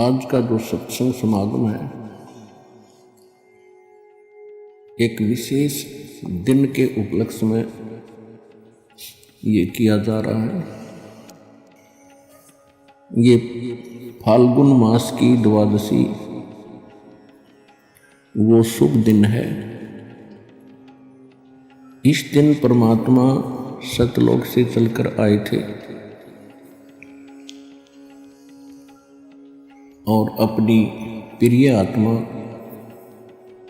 आज का जो सत्संग समागम है एक विशेष दिन के उपलक्ष्य में ये किया जा रहा है। ये फाल्गुन मास की द्वादशी वो शुभ दिन है। इस दिन परमात्मा सतलोक से चलकर आए थे और अपनी प्रिय आत्मा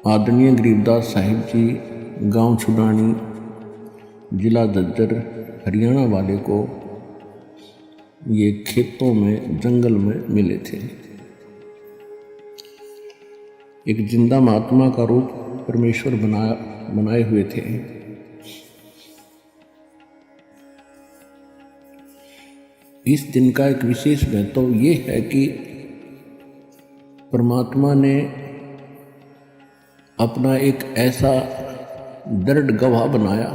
आदरणीय गरीबदास साहिब जी गांव छुडानी जिला झज्जर हरियाणा वाले को ये खेतों में जंगल में मिले थे। एक जिंदा महात्मा का रूप परमेश्वर बनाए हुए थे। इस दिन का एक विशेष महत्व ये है कि परमात्मा ने अपना एक ऐसा दृढ़ गवाह बनाया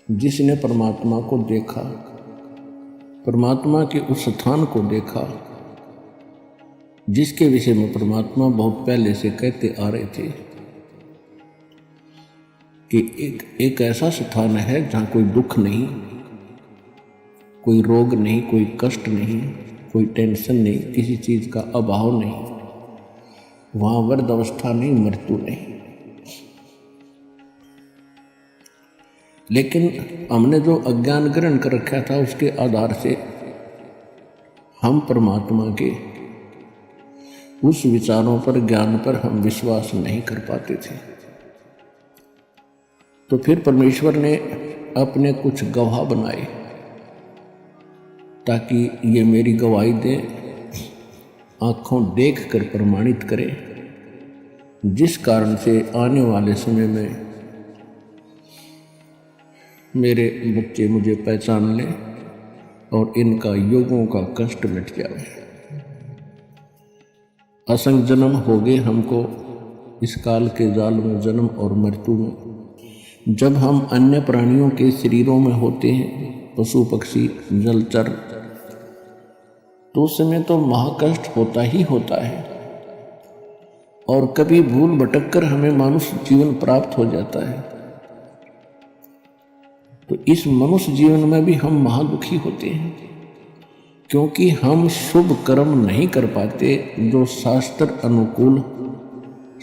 जिसने परमात्मा को देखा, परमात्मा के उस स्थान को देखा जिसके विषय में परमात्मा बहुत पहले से कहते आ रहे थे कि एक ऐसा स्थान है जहाँ कोई दुख नहीं, कोई रोग नहीं, कोई कष्ट नहीं, कोई टेंशन नहीं, किसी चीज का अभाव नहीं, वहां वृद्ध अवस्था नहीं, मृत्यु नहीं। लेकिन हमने जो अज्ञान ग्रहण कर रखा था उसके आधार से हम परमात्मा के उस विचारों पर, ज्ञान पर हम विश्वास नहीं कर पाते थे। तो फिर परमेश्वर ने अपने कुछ गवाह बनाए ताकि ये मेरी गवाही दे, आंखों देख कर प्रमाणित करे, जिस कारण से आने वाले समय में मेरे बच्चे मुझे पहचान लें और इनका युगों का कष्ट मिट जाए। असंख्य जन्म हो गए हमको इस काल के जाल में, जन्म और मृत्यु में। जब हम अन्य प्राणियों के शरीरों में होते हैं, पशु पक्षी जलचर, तो उस समय तो महाकष्ट होता ही होता है और कभी भूल भटक कर हमें मनुष्य जीवन प्राप्त हो जाता है। तो इस मनुष्य जीवन में भी हम महादुखी होते हैं क्योंकि हम शुभ कर्म नहीं कर पाते जो शास्त्र अनुकूल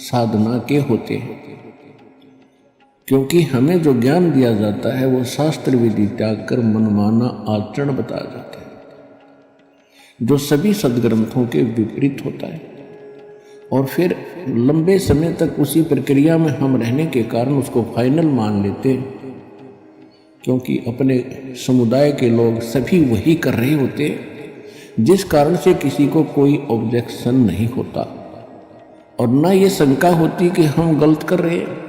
साधना के होते हैं। क्योंकि हमें जो ज्ञान दिया जाता है वो शास्त्र विधि त्याग कर मनमाना आचरण बताया जाता है जो सभी सदग्रंथों के विपरीत होता है। और फिर लंबे समय तक उसी प्रक्रिया में हम रहने के कारण उसको फाइनल मान लेते हैं क्योंकि अपने समुदाय के लोग सभी वही कर रहे होते हैं, जिस कारण से किसी को कोई ऑब्जेक्शन नहीं होता और ना ये शंका होती कि हम गलत कर रहे हैं।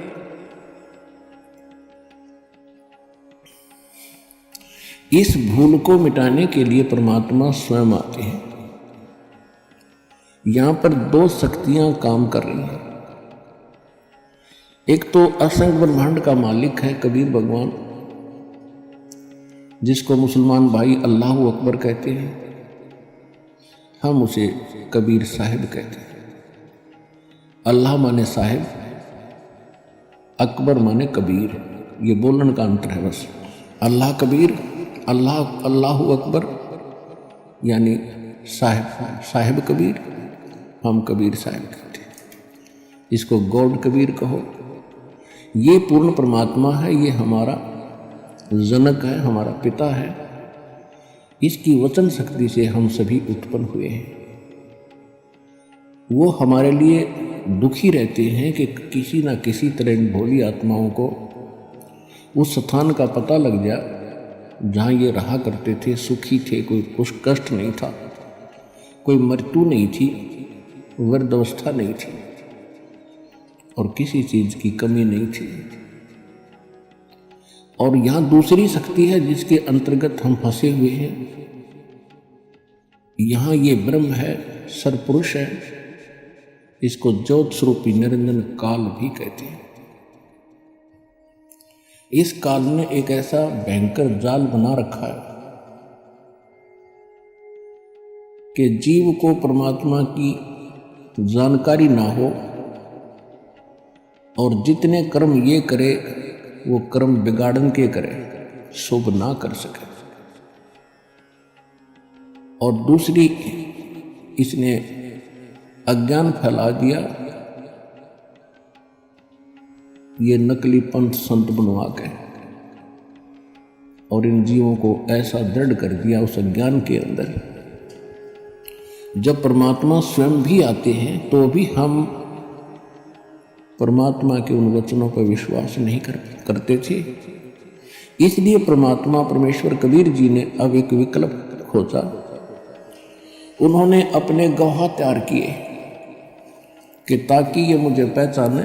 इस भूल को मिटाने के लिए परमात्मा स्वयं आते हैं। यहां पर दो शक्तियां काम कर रही हैं। एक तो असंख्य ब्रह्मांड का मालिक है कबीर भगवान, जिसको मुसलमान भाई अल्लाह अकबर कहते हैं, हम उसे कबीर साहिब कहते हैं। अल्लाह माने साहिब, अकबर माने कबीर, ये बोलने का अंतर है बस। अल्लाह कबीर, अल्लाह अकबर यानी साहिब कबीर, हम कबीर साहिब कहते हैं। इसको गॉड कबीर कहो। ये पूर्ण परमात्मा है, ये हमारा जनक है, हमारा पिता है। इसकी वचन शक्ति से हम सभी उत्पन्न हुए हैं। वो हमारे लिए दुखी रहते हैं कि किसी ना किसी तरह इन भोली आत्माओं को उस स्थान का पता लग जाए जहाँ ये रहा करते थे, सुखी थे, कोई कुछ कष्ट नहीं था, कोई मृत्यु नहीं थी, वृद्धावस्था नहीं थी और किसी चीज की कमी नहीं थी। और यहाँ दूसरी शक्ति है जिसके अंतर्गत हम फंसे हुए हैं। यहाँ ये ब्रह्म है, सरपुरुष है, इसको ज्योत स्वरूपी निरंजन काल भी कहते हैं। इस काल ने एक ऐसा भयंकर जाल बना रखा है कि जीव को परमात्मा की जानकारी ना हो और जितने कर्म ये करे वो कर्म बिगाड़न के करे, शुभ ना कर सके। और दूसरी, इसने अज्ञान फैला दिया ये नकली पंथ संत बनवा के, और इन जीवों को ऐसा दृढ़ कर दिया उस अज्ञान के अंदर। जब परमात्मा स्वयं भी आते हैं तो भी हम परमात्मा के उन वचनों पर विश्वास नहीं करते थे। इसलिए परमात्मा परमेश्वर कबीर जी ने अब एक विकल्प खोजा। उन्होंने अपने गवाह तैयार किए कि ताकि ये मुझे पहचाने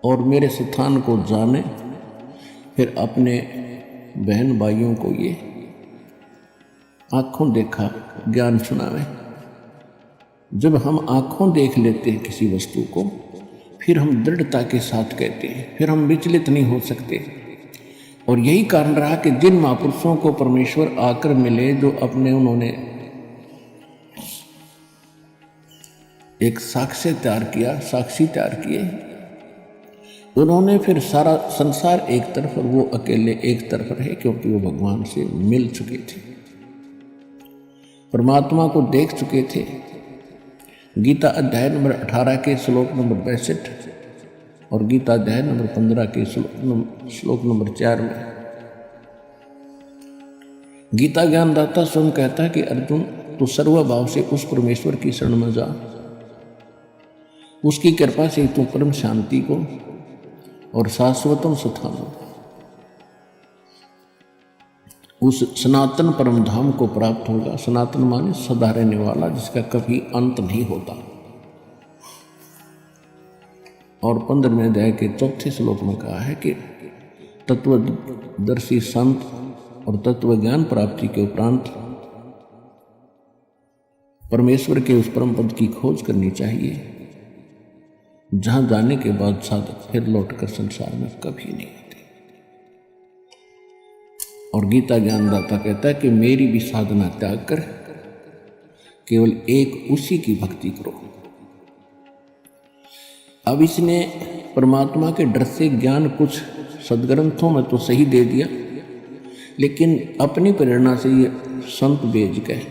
और मेरे स्थान को जाने, फिर अपने बहन भाइयों को ये आंखों देखा ज्ञान सुनावे। जब हम आंखों देख लेते हैं किसी वस्तु को, फिर हम दृढ़ता के साथ कहते हैं, फिर हम विचलित नहीं हो सकते। और यही कारण रहा कि जिन महापुरुषों को परमेश्वर आकर मिले, जो अपने उन्होंने एक साक्ष्य तैयार किया, साक्षी तैयार किए, उन्होंने फिर सारा संसार एक तरफ और वो अकेले एक तरफ रहे, क्योंकि वो भगवान से मिल चुके थे, परमात्मा को देख चुके थे। गीता अध्याय नंबर 18 के श्लोक नंबर 62 और गीता अध्याय नंबर 15 के श्लोक नंबर 4 में गीता ज्ञानदाता स्वयं कहता है कि अर्जुन, तू सर्वभाव से उस परमेश्वर की शरण में जा, उसकी कृपा से तू परम शांति को और शाश्वतम स्थान, उस सनातन परम धाम को प्राप्त होगा। सनातन माने सदा रहने वाला, जिसका कभी अंत नहीं होता। और 15वें अध्याय के 4 श्लोक में कहा है कि तत्वदर्शी संत और तत्व ज्ञान प्राप्ति के उपरांत परमेश्वर के उस परम पद की खोज करनी चाहिए, जहां जाने के बाद साधक फिर लौटकर संसार में कभी नहीं आते। और गीता ज्ञानदाता कहता है कि मेरी भी साधना त्याग कर केवल एक उसी की भक्ति करो। अब इसने परमात्मा के डर से ज्ञान कुछ सदग्रंथों में तो सही दे दिया, लेकिन अपनी प्रेरणा से ये संत भेज गए,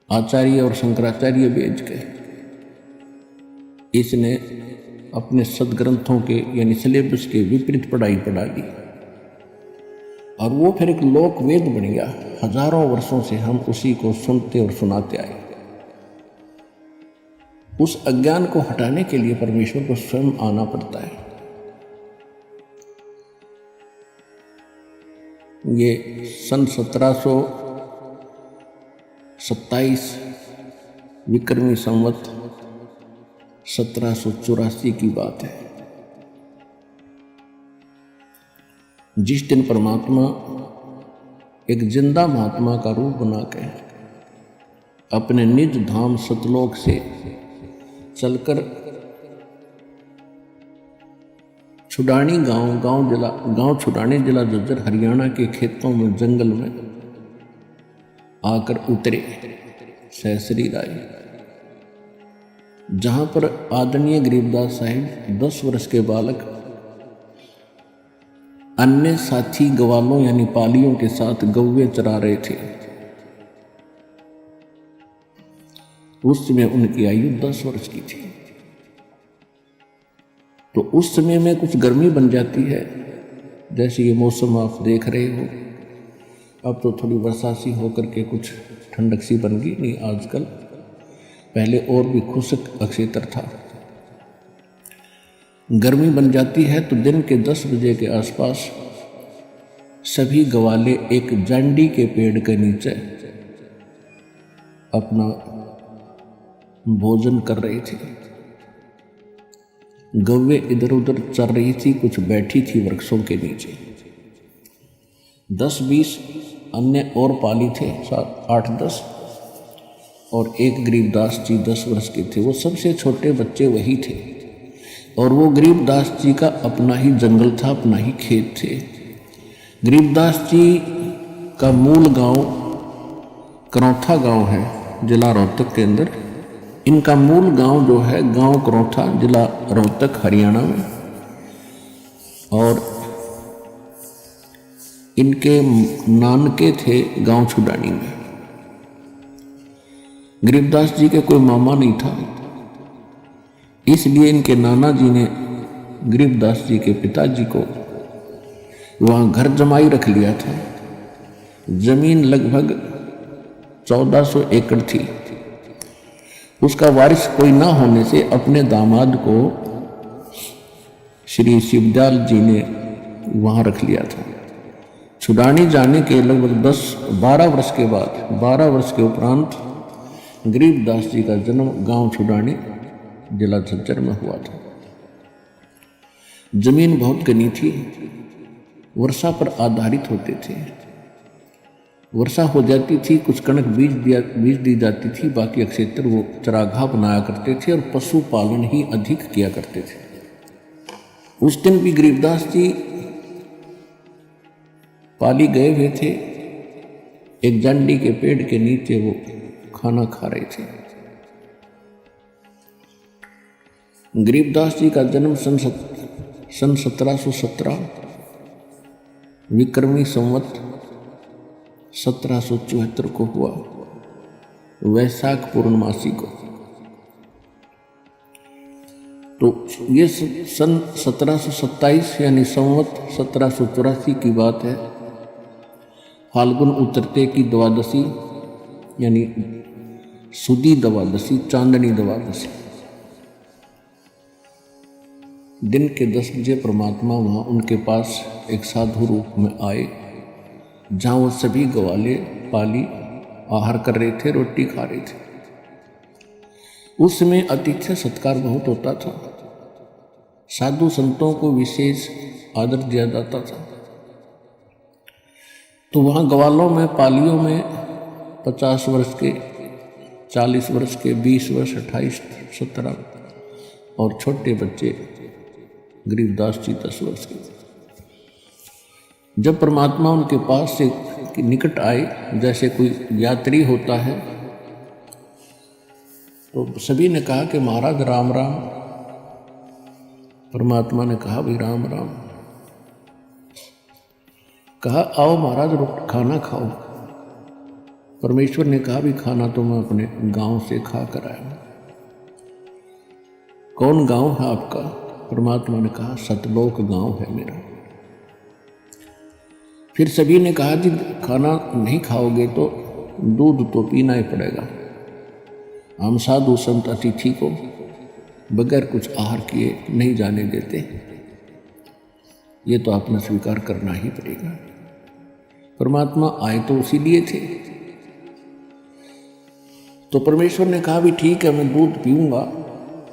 आचार्य और शंकराचार्य भेज गए। इसने अपने सदग्रंथों के यानी सिलेबस के विपरीत पढ़ाई पढ़ा ली, और वो फिर एक लोक वेद बन गया। हजारों वर्षों से हम उसी को सुनते और सुनाते आए। उस अज्ञान को हटाने के लिए परमेश्वर को स्वयं आना पड़ता है। ये सन 1727 विक्रमी संवत 1784 की बात है, जिस दिन परमात्मा एक जिंदा महात्मा का रूप बना के अपने निज धाम सतलोक से चलकर छुडानी गांव छुडानी जिला झज्जर हरियाणा के खेतों में जंगल में आकर उतरे सहसरी राय, जहां पर आदरणीय गरीबदास साहिब 10 वर्ष के बालक अन्य साथी गवालों यानी पालियों के साथ गौवे चरा रहे थे। उस समय उनकी आयु 10 वर्ष की थी। तो उस समय में कुछ गर्मी बन जाती है, जैसे ये मौसम आप देख रहे हो। अब तो थोड़ी वर्षा सी होकर के कुछ ठंडक सी बन गई, नहीं आजकल, पहले और भी खुशक अक्षेत्र था। गर्मी बन जाती है तो दिन के 10 बजे के आसपास सभी गवाले एक जांडी के पेड़ के नीचे अपना भोजन कर रही थी। गौवे इधर उधर चल रही थी, कुछ बैठी थी वृक्षों के नीचे। 10-20 अन्य और पाली थे, 8-10, और एक गरीबदास जी 10 वर्ष के थे। वो सबसे छोटे बच्चे वही थे, और वो गरीबदास जी का अपना ही जंगल था, अपना ही खेत थे। गरीबदास जी का मूल गांव करौथा गांव है जिला रोहतक के अंदर। इनका मूल गांव जो है गांव करौथा, जिला रोहतक, हरियाणा में। और इनके नानके थे गांव छुडानी में। गरीबदास जी के कोई मामा नहीं था, इसलिए इनके नाना जी ने गरीबदास जी के पिताजी को वहाँ घर जमाई रख लिया था। जमीन लगभग 1400 एकड़ थी। उसका वारिस कोई ना होने से अपने दामाद को श्री शिवदयाल जी ने वहाँ रख लिया था। छुडानी जाने के लगभग 10-12 वर्ष के बाद, 12 वर्ष के उपरांत गरीबदास जी का जन्म गांव छुडानी, जिला झज्जर में हुआ था। जमीन बहुत घनी थी, वर्षा पर आधारित होते थे। वर्षा हो जाती थी, कुछ कणक बीज दी जाती थी, बाकी क्षेत्र वो चरागाह बनाया करते थे और पशुपालन ही अधिक किया करते थे। उस दिन भी गरीबदास जी पाली गए हुए थे। एक जांडी के पेड़ के नीचे वो खाना खा रहे थे। गरीबदास जी का जन्म सन 1717 विक्रमी संवत 1774 को हुआ, वैशाख पूर्णमासी को। तो ये सन 1727 यानी संवत 1784 की बात है। फाल्गुन उतरते की द्वादशी यानी सुदी द्वादशी, चांदनी द्वादशी, दिन के 10 बजे परमात्मा वहाँ उनके पास एक साधु रूप में आए, जहाँ वो सभी ग्वाले पाली आहार कर रहे थे, रोटी खा रहे थे। उस समय आतिथ्य सत्कार बहुत होता था, साधु संतों को विशेष आदर दिया जाता था। तो वहाँ ग्वालों में, पालियों में 50 वर्ष के, 40 वर्ष के, 20 वर्ष, 28, 17 और छोटे बच्चे गरीबदास जी 10 वर्ष के। जब परमात्मा उनके पास से निकट आए, जैसे कोई यात्री होता है, तो सभी ने कहा कि महाराज राम राम। परमात्मा ने कहा भाई राम राम। कहा आओ महाराज खाना खाओ। परमेश्वर ने कहा भी खाना तो मैं अपने गांव से खा कर आया हूं। कौन गांव है आपका? परमात्मा ने कहा सतलोक गांव है मेरा। फिर सभी ने कहा जी खाना नहीं खाओगे तो दूध तो पीना ही पड़ेगा। हम साधु संत अतिथि को बगैर कुछ आहार किए नहीं जाने देते, ये तो आपने स्वीकार करना ही पड़ेगा। परमात्मा आए तो उसी लिए थे। तो परमेश्वर ने कहा भी ठीक है मैं दूध पीऊंगा,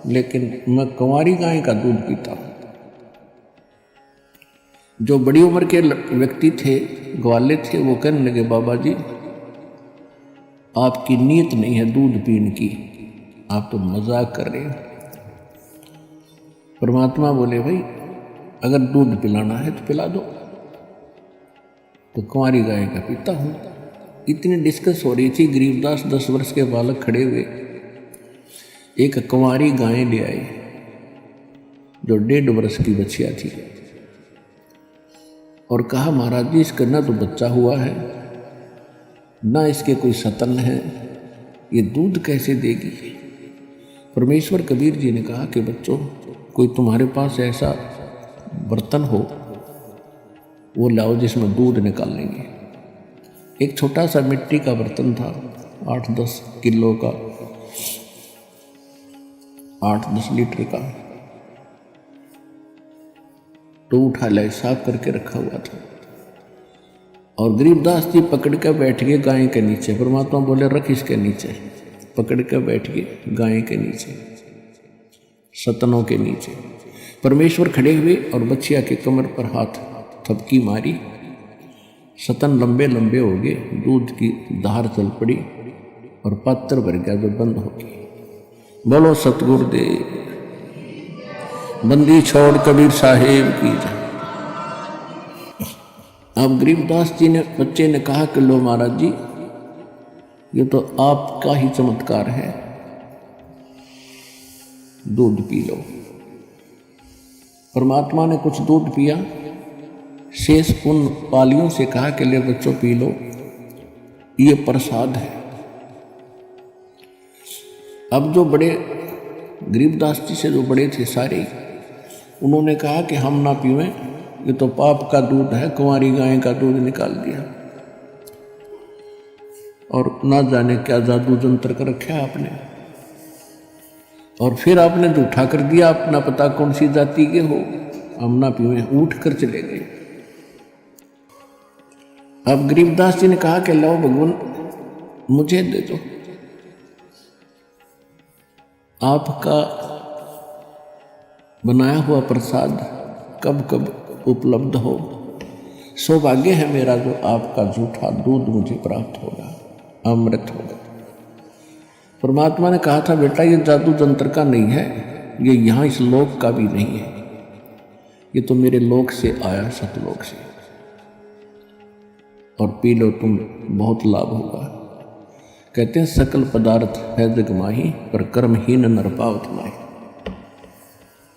लेकिन मैं कंवारी गाय का दूध पीता हूं। जो बड़ी उम्र के व्यक्ति थे, ग्वाले थे, वो कहने लगे बाबा जी आपकी नीयत नहीं है दूध पीने की, आप तो मजाक कर रहे हैं। परमात्मा बोले भाई अगर दूध पिलाना है तो पिला दो। तो कुंवारी गाय का पीता हूं। इतनी डिस्कस हो रही थी, गरीबदास 10 वर्ष के बालक खड़े हुए एक कुंवारी गाय ले आए जो 1.5 वर्ष की बच्चिया थी, और कहा महाराज जी इसका ना तो बच्चा हुआ है ना इसके कोई सतन है, ये दूध कैसे देगी? परमेश्वर कबीर जी ने कहा कि बच्चों कोई तुम्हारे पास ऐसा बर्तन हो वो लाओ जिसमें दूध निकाल लेंगे। एक छोटा सा मिट्टी का बर्तन था, 8-10 किलो का, 8-10 लीटर का, तो उठा लाए, साफ करके रखा हुआ था। और गरीबदास जी पकड़ कर बैठ गए गाय के नीचे। परमात्मा बोले रख इसके नीचे। पकड़ कर बैठ गए गाय के नीचे, सतनों के नीचे। परमेश्वर खड़े हुए और बच्चिया के कमर पर हाथ थपकी मारी, सतन लंबे लंबे हो गए, दूध की धार चल पड़ी और पात्र भर गया जो बंद हो गई। बोलो सतगुरुदेव, बंदी छोड़ कबीर साहेब की जय। अब गरीबदास जी ने, बच्चे ने कहा कि लो महाराज जी ये तो आपका ही चमत्कार है। दूध पी लो। परमात्मा ने कुछ दूध पिया, शेष उन पालियों से कहा कि ले बच्चों पी लो, ये प्रसाद है। अब जो बड़े गरीबदास जी से जो बड़े थे सारे, उन्होंने कहा कि हम ना पीवें, ये तो पाप का दूध है, कुंवारी गाय का दूध निकाल दिया और ना जाने क्या जादू जंत्र कर रखा आपने, और फिर आपने झूठा कर दिया, अपना पता कौन सी जाति के हो, हम ना पीवें, उठ कर चले गए। अब गरीबदास जी ने कहा कि लो भगवान मुझे दे दो, आपका बनाया हुआ प्रसाद कब कब उपलब्ध हो, सौभाग्य है मेरा जो आपका झूठा दूध मुझे प्राप्त होगा, अमृत होगा। परमात्मा ने कहा था बेटा ये जादू जंत्र का नहीं है, ये यहाँ इस लोक का भी नहीं है, ये तो मेरे लोक से आया, सतलोक से, और पी लो तुम, बहुत लाभ होगा। कहते हैं सकल पदार्थ है जग माही, पर कर्महीन नर पावत माही।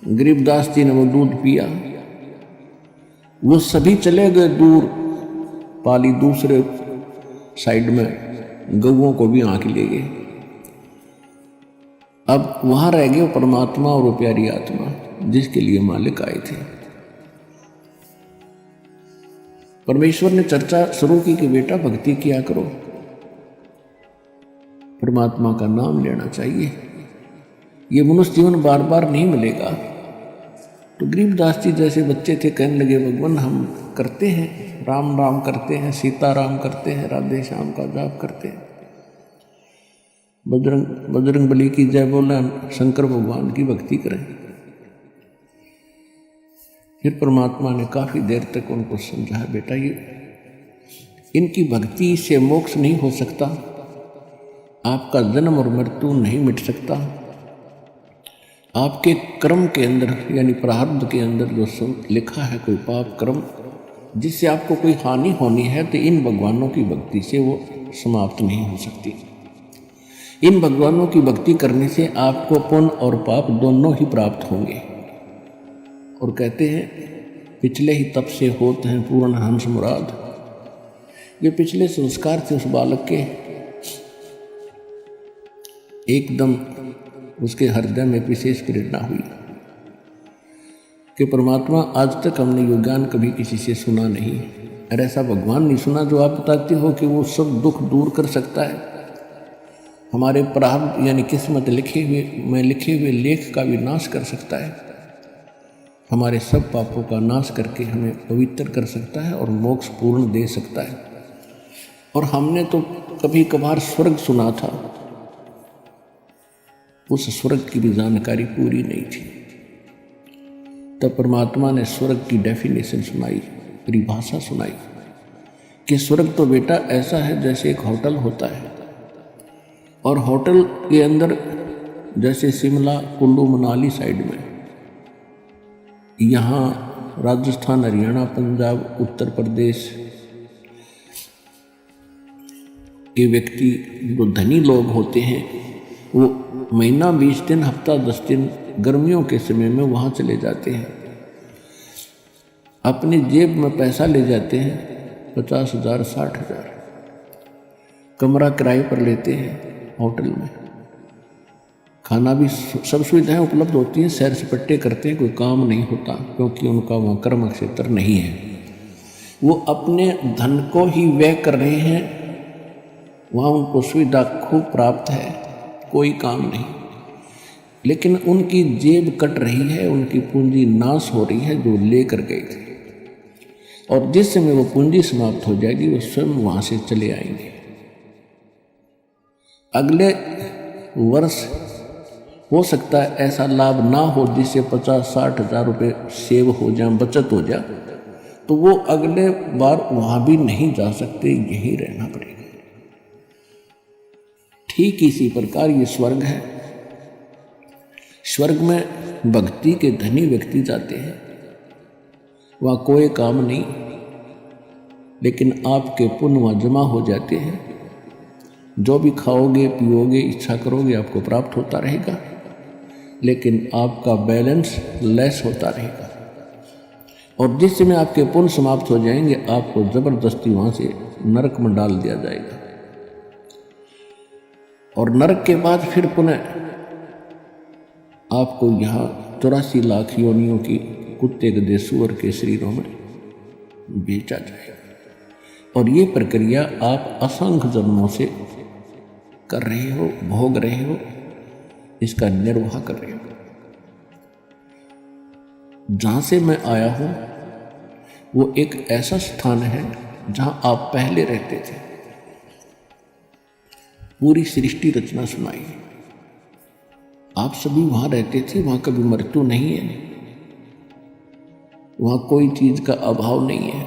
गरीबदास जी ने वो दूध पिया, वो सभी चले गए दूर, पाली दूसरे साइड में गौओं को भी आंख ले गए। अब वहां रह गए परमात्मा और वो प्यारी आत्मा जिसके लिए मालिक आए थे। परमेश्वर ने चर्चा शुरू की कि बेटा भक्ति किया करो, परमात्मा का नाम लेना चाहिए, ये मनुष्य जीवन बार बार नहीं मिलेगा। तो गरीबदास जी जैसे बच्चे थे कहने लगे भगवान हम करते हैं, राम राम करते हैं, सीता राम करते हैं, राधे श्याम का जाप करते हैं, बजरंग बली की जय बोला, शंकर भगवान की भक्ति करें। फिर परमात्मा ने काफी देर तक उनको समझाया बेटा ये इनकी भक्ति से मोक्ष नहीं हो सकता, आपका जन्म और मृत्यु नहीं मिट सकता, आपके कर्म के अंदर यानी प्रारब्ध के अंदर जो लिखा है कोई पाप कर्म जिससे आपको कोई हानि होनी है, तो इन भगवानों की भक्ति से वो समाप्त नहीं हो सकती। इन भगवानों की भक्ति करने से आपको पुण्य और पाप दोनों ही प्राप्त होंगे। और कहते हैं पिछले ही तप से होते हैं पूर्ण हंस मुराद। ये पिछले संस्कार थे उस बालक के, एकदम उसके हृदय में विशेष प्रेरणा हुई कि परमात्मा आज तक हमने यो ज्ञान कभी किसी से सुना नहीं, और ऐसा भगवान नहीं सुना जो आप बताते हो कि वो सब दुख दूर कर सकता है, हमारे प्रारब्ध यानी किस्मत लिखे हुए लेख का भी नाश कर सकता है, हमारे सब पापों का नाश करके हमें पवित्र कर सकता है और मोक्ष पूर्ण दे सकता है। और हमने तो कभी कभार स्वर्ग सुना था, उस स्वर्ग की भी जानकारी पूरी नहीं थी। तब परमात्मा ने स्वर्ग की डेफिनेशन सुनाई, परिभाषा सुनाई कि स्वर्ग तो बेटा ऐसा है जैसे एक होटल होता है, और होटल के अंदर जैसे शिमला कुल्लू मनाली साइड में, यहाँ राजस्थान हरियाणा पंजाब उत्तर प्रदेश के व्यक्ति जो धनी लोग होते हैं वो महीना 20 दिन हफ्ता 10 दिन गर्मियों के समय में वहाँ चले जाते हैं, अपनी जेब में पैसा ले जाते हैं 50,000 60,000, कमरा किराए पर लेते हैं, होटल में खाना भी सब सुविधाएं उपलब्ध होती हैं, सैर सपाटे करते हैं, कोई काम नहीं होता क्योंकि उनका वहाँ कर्म क्षेत्र नहीं है, वो अपने धन को ही व्यय कर रहे हैं, वहाँ उनको सुविधा खूब प्राप्त है, कोई काम नहीं, लेकिन उनकी जेब कट रही है, उनकी पूंजी नाश हो रही है जो लेकर गए थे, और जिस समय वो पूंजी समाप्त हो जाएगी वो स्वयं वहाँ से चले आएंगे। अगले वर्ष हो सकता है ऐसा लाभ ना हो जिससे 50-60 हज़ार रुपये सेव हो जाए, बचत हो जाए, तो वो अगले बार वहाँ भी नहीं जा सकते, यहीं रहना पड़ेगा। ठीक इसी प्रकार ये स्वर्ग है। स्वर्ग में भक्ति के धनी व्यक्ति जाते हैं, वहाँ कोई काम नहीं, लेकिन आपके पुण्य वहाँ जमा हो जाते हैं, जो भी खाओगे पियोगे इच्छा करोगे आपको प्राप्त होता रहेगा, लेकिन आपका बैलेंस लेस होता रहेगा। और जिस समय आपके पुण्य समाप्त हो जाएंगे आपको जबरदस्ती वहां से नरक में डाल दिया जाएगा। और नरक के बाद फिर पुनः आपको यहाँ 84 लाख योनियों की कुत्ते गधे सूअर के शरीरों में बेचा जाएगा। और ये प्रक्रिया आप असंख्य जन्मों से कर रहे हो, भोग रहे हो, इसका निर्वाह कर रहे हो। जहां से मैं आया हूं वो एक ऐसा स्थान है जहां आप पहले रहते थे। पूरी सृष्टि रचना सुनाई, आप सभी वहां रहते थे। वहां कभी मृत्यु नहीं है, वहां कोई चीज का अभाव नहीं है।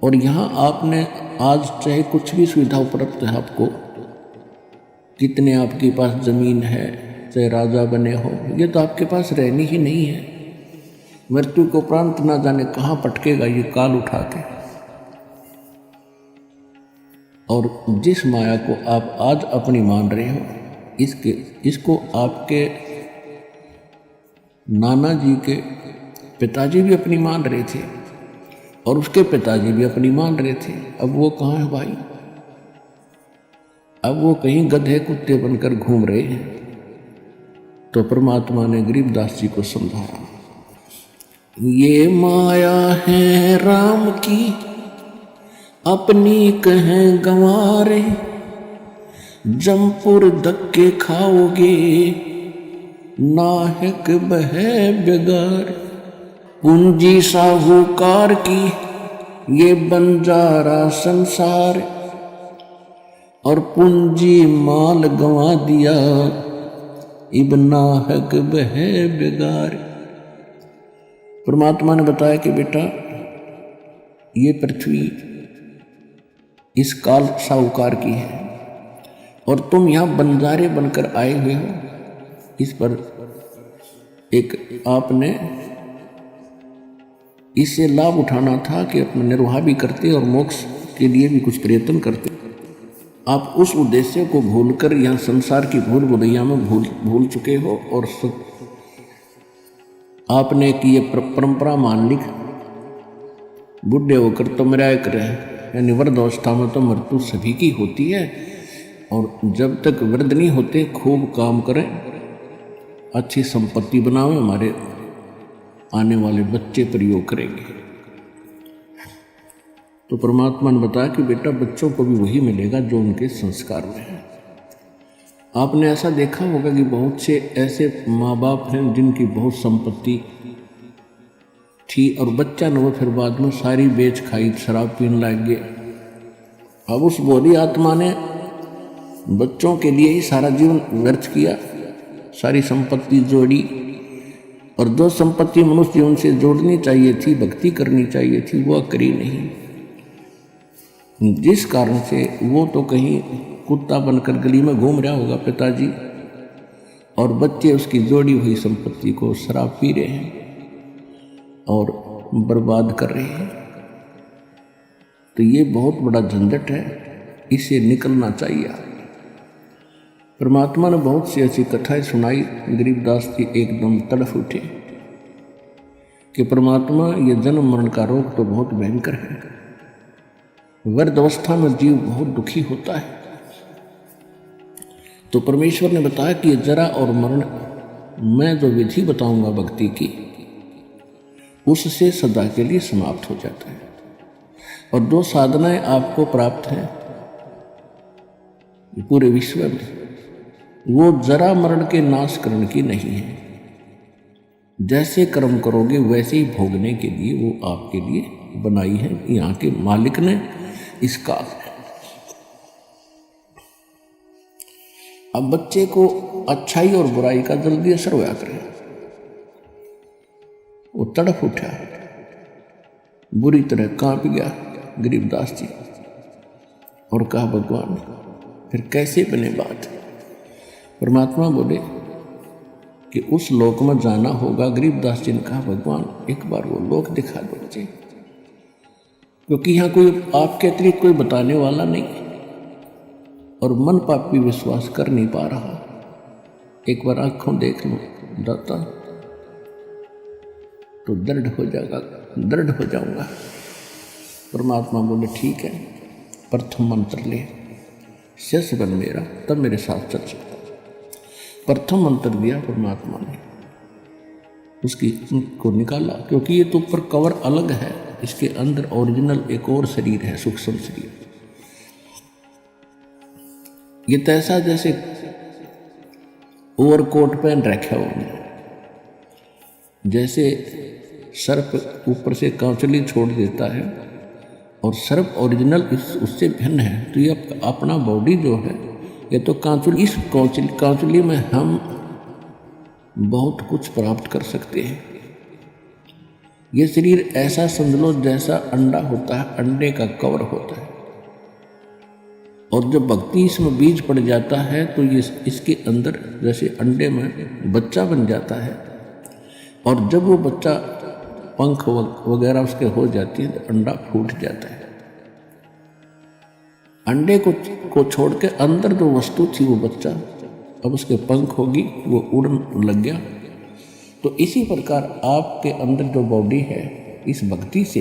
और यहां आपने आज चाहे कुछ भी सुविधा उपलब्ध है आपको, कितने आपके पास जमीन है, चाहे राजा बने हो, ये तो आपके पास रहनी ही नहीं है। मृत्यु को उपरांत ना जाने कहाँ पटकेगा ये काल उठा के। और जिस माया को आप आज अपनी मान रहे हो, इसको आपके नाना जी के पिताजी भी अपनी मान रहे थे और उसके पिताजी भी अपनी मान रहे थे। अब वो कहाँ है भाई? अब वो कहीं गधे कुत्ते बनकर घूम रहे हैं। तो परमात्मा ने गरीबदास जी को समझाया, ये माया है राम की अपनी कहें गंवारे, जमपुर धक्के खाओगे नाहक बहे बेगार। पूंजी साहूकार की ये बंजारा संसार, और पूंजी माल गंवा दिया इब नाहक बहे बेगार। परमात्मा ने बताया कि बेटा ये पृथ्वी इस काल साहूकार की है और तुम यहां बंजारे बनकर आए हुए हो। इस पर एक आपने इससे लाभ उठाना था कि अपना निर्वाह भी करते और मोक्ष के लिए भी कुछ प्रयत्न करते। आप उस उद्देश्य को भूलकर यहाँ संसार की भूल भुलैया में भूल चुके हो और आपने कि ये परंपरा मान ली, बुढ़े होकर तो मराया करे, यानी वृद्ध अवस्था में तो मृत्यु सभी की होती है। और जब तक वृद्ध नहीं होते खूब काम करें, अच्छी संपत्ति बनाओ, हमारे आने वाले बच्चे प्रयोग करेंगे। तो परमात्मा ने बताया कि बेटा बच्चों को भी वही मिलेगा जो उनके संस्कार में है। आपने ऐसा देखा होगा कि बहुत से ऐसे माँ बाप हैं जिनकी बहुत संपत्ति थी और बच्चा न वो फिर बाद में सारी बेच खाई, शराब पीने लग गए। अब उस बोधी आत्मा ने बच्चों के लिए ही सारा जीवन व्यर्थ किया, सारी संपत्ति जोड़ी, और जो संपत्ति मनुष्य जीवन से जोड़नी चाहिए थी, भक्ति करनी चाहिए थी, वह करी नहीं। जिस कारण से वो तो कहीं कुत्ता बनकर गली में घूम रहा होगा पिताजी, और बच्चे उसकी जोड़ी हुई संपत्ति को शराब पी रहे हैं और बर्बाद कर रहे हैं। तो ये बहुत बड़ा झंझट है, इसे निकलना चाहिए। परमात्मा ने बहुत सी ऐसी कथाएं सुनाई, गरीबदास जी एकदम तड़फ उठे कि परमात्मा ये जन्म मरण का रोग तो बहुत भयंकर है। वृद्ध अवस्था में जीव बहुत दुखी होता है। तो परमेश्वर ने बताया कि जरा और मरण मैं जो विधि बताऊंगा भक्ति की, उससे सदा के लिए समाप्त हो जाता है। और जो साधनाएं आपको प्राप्त हैं पूरे विश्व में, वो जरा मरण के नाश करने की नहीं है। जैसे कर्म करोगे वैसे ही भोगने के लिए वो आपके लिए बनाई है यहाँ के मालिक ने इसका। अब बच्चे को अच्छाई और बुराई का जल्दी असर होया करे, वो तड़फ उठा, बुरी तरह कांप गया गरीबदास जी और कहा भगवान फिर कैसे बने बात। परमात्मा बोले कि उस लोक में जाना होगा। गरीबदास जी ने कहा भगवान एक बार वो लोक दिखा दो मुझे, क्योंकि यहाँ कोई आपके अतिरिक्त कोई बताने वाला नहीं है। और मन पापी विश्वास कर नहीं पा रहा। एक बार आंखों देख लो दाता तो दृढ़ हो जाएगा, दृढ़ हो जाऊंगा। परमात्मा बोले ठीक है, प्रथम मंत्र ले, शेष बन मेरा, तब मेरे साथ चल सकता। प्रथम मंत्र दिया परमात्मा ने, उसकी को निकाला, क्योंकि ये तो ऊपर कवर अलग है, इसके अंदर ओरिजिनल एक और शरीर है, सूक्ष्म शरीर। ये तैसा जैसे ओवरकोट पहन रखा उन्होंने, जैसे सर्प ऊपर से कांचुली छोड़ देता है और सर्प ओरिजिनल उससे भिन्न है। तो ये अपना बॉडी जो है ये तो कांचुली, इस कांचुली में हम बहुत कुछ प्राप्त कर सकते हैं। ये शरीर ऐसा समझ लो जैसा अंडा होता है, अंडे का कवर होता है, और जब भक्ति इसमें बीज पड़ जाता है तो ये इसके अंदर जैसे अंडे में बच्चा बन जाता है, और जब वो बच्चा पंख वगैरह उसके हो जाती है तो अंडा फूट जाता है। अंडे को छोड़ के अंदर जो वस्तु थी वो बच्चा, अब उसके पंख होगी, वो उड़न लग गया। तो इसी प्रकार आपके अंदर जो बॉडी है, इस भक्ति से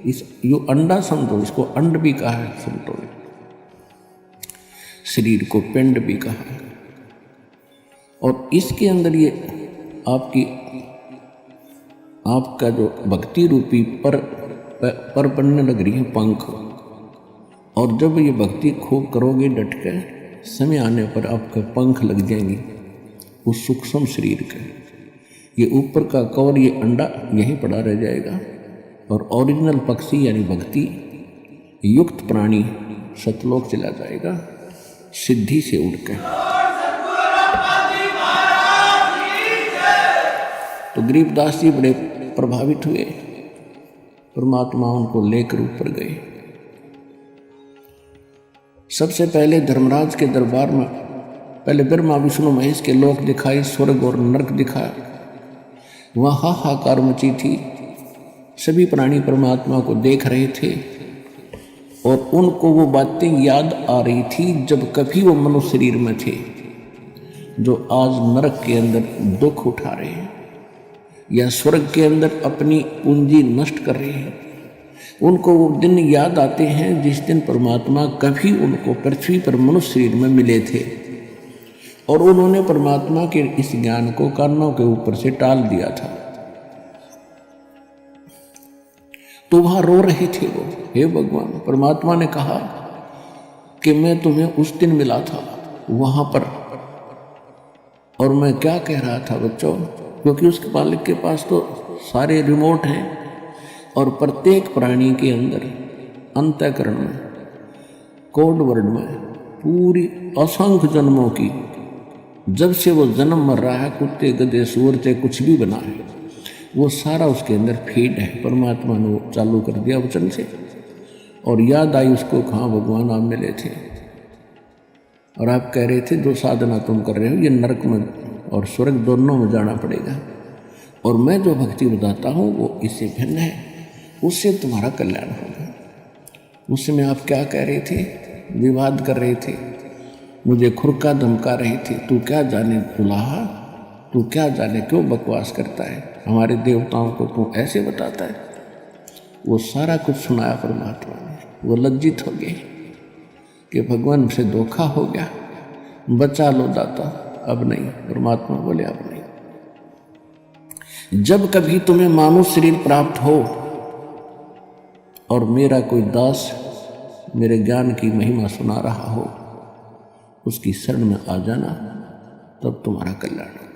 इस यो अंडा समझो, इसको अंड भी कहा है समझो, शरीर को पिंड भी कहा है, और इसके अंदर ये आपका जो भक्ति रूपी पर बनने लग रही है पंख, और जब ये भक्ति खूब करोगे डट के, समय आने पर आपके पंख लग जाएंगे उस सूक्ष्म शरीर के। ये ऊपर का कवर, ये अंडा यहीं पड़ा रह जाएगा, और ओरिजिनल पक्षी यानी भक्ति युक्त प्राणी सतलोक चला जाएगा सिद्धि से उड़ के। तो गरीबदास जी बड़े प्रभावित हुए, परमात्मा उनको लेकर ऊपर गए। सबसे पहले धर्मराज के दरबार में पहले ब्रह्मा विष्णु महेश के लोक दिखाए, स्वर्ग और नरक दिखाया, वहाँ हाहाकार मची थी। सभी प्राणी परमात्मा को देख रहे थे और उनको वो बातें याद आ रही थी जब कभी वो मनुष्य शरीर में थे, जो आज नरक के अंदर दुख उठा रहे हैं या स्वर्ग के अंदर अपनी पूंजी नष्ट कर रहे हैं। उनको वो दिन याद आते हैं जिस दिन परमात्मा कभी उनको पृथ्वी पर मनुष्य शरीर में मिले थे, और उन्होंने परमात्मा के इस ज्ञान को कानों के ऊपर से टाल दिया था। तो वहां रो रहे थे वो, हे भगवान, परमात्मा ने कहा कि मैं तुम्हें उस दिन मिला था वहां पर, और मैं क्या कह रहा था बच्चों, क्योंकि उसके मालिक के पास तो सारे रिमोट हैं, और प्रत्येक प्राणी के अंदर अंतःकरण में, कोड वर्ड में पूरी असंख्य जन्मों की, जब से वो जन्म मर रहा है, कुत्ते गधे सूअर चाहे कुछ भी बना है, वो सारा उसके अंदर फीड है। परमात्मा ने वो चालू कर दिया वचन से, और याद आई उसको, कहाँ भगवान आप मिले थे और आप कह रहे थे जो साधना तुम कर रहे हो ये नरक में और स्वर्ग दोनों में जाना पड़ेगा, और मैं जो भक्ति बताता हूँ वो इससे भिन्न है, उससे तुम्हारा कल्याण होगा। उस समय आप क्या कह रहे थे, विवाद कर रहे थे, मुझे खुरका धमका रहे थे, तू क्या जाने दुल्हा, तू क्या जाने क्यों बकवास करता है, हमारे देवताओं को तू ऐसे बताता है। वो सारा कुछ सुनाया परमात्मा ने। वो लज्जित हो गए कि भगवान से धोखा हो गया, बचा लो दाता, अब नहीं। परमात्मा बोले अब नहीं। जब कभी तुम्हें मानव शरीर प्राप्त हो और मेरा कोई दास मेरे ज्ञान की महिमा सुना रहा हो, उसकी शरण में आ जाना, तब तुम्हारा कल्याण।